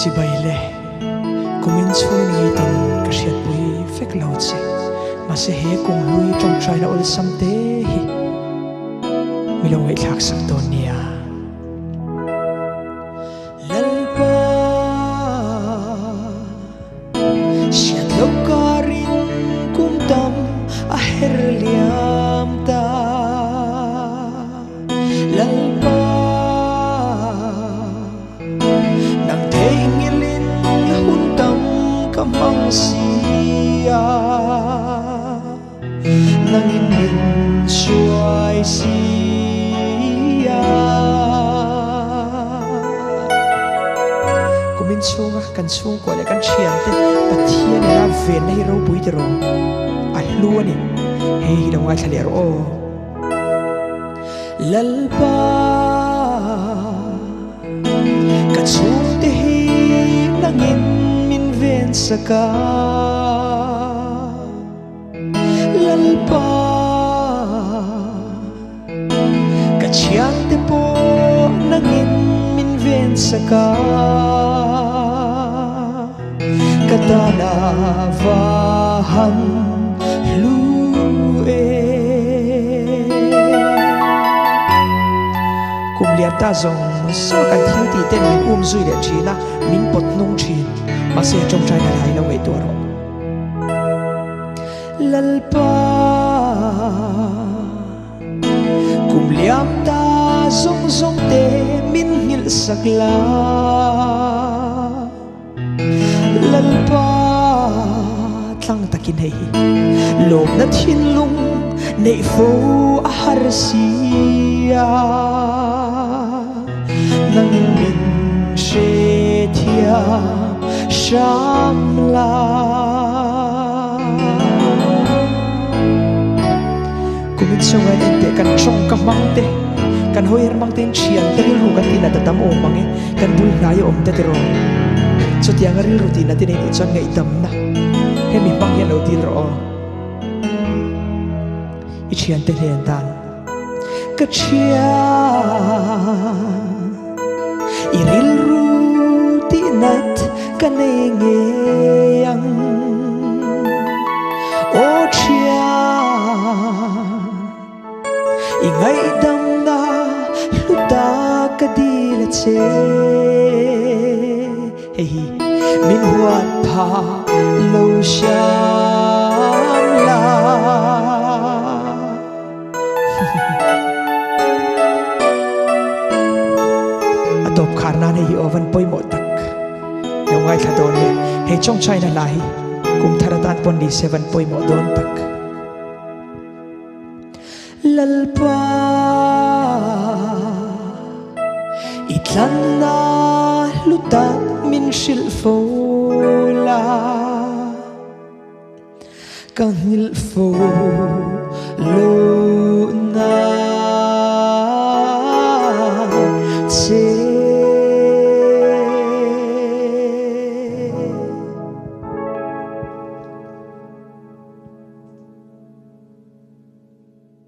chỉ bay lệ Kumin chui ngay tận cái sẹt bụi phết lâu chứ mà sẽ hé Kumhlui Ṭawngṭaina ol sam te hi mi lo ngai thak sak ton nia lalpa sẹt lâu karin kum tam a hrethiam ta lalpa nang te ngilin hun tam mang sia nangin min suai sia Kumin chhunga kan chung ko le kan thian te Pathian la ven nei ro pui te ro a hlu ani hei lo ngai thale ro lalpa ka chung te hi nangin ven saka lalpa ka chiang te po nangin min ven saka katana vahan lu kumliam ta zong so kan thiu ti ten min zui le thina min pot nong thin mà sẽ trong trai này hay là người tua rồi lalpa cùng liam ta zong zong te min nghil sak la lalpa thlang takin hay lohna thin lung nei fo a har sia nang min hrethiam Shamla Kumin sungai ente kan chong ka mangte kan hoyer mangte chian rilru kan tina tatam o mange kan bul nayo om te tiraw so tiang rilru tina tin ni chon ngai tam na he mi mang ya lo til ro I chian te len tan ka chian I rilru tihnat kanengeyang o chia ingay dam na luta kadila che hey min huat pha lo sham la atop kharna nei oven poi mo tak yung ngay thadon le he Ṭawngṭaina lai kum tharatan pon di 7 poi mo don tak lalpa itlan na lutat min shil fola kang hil fo lo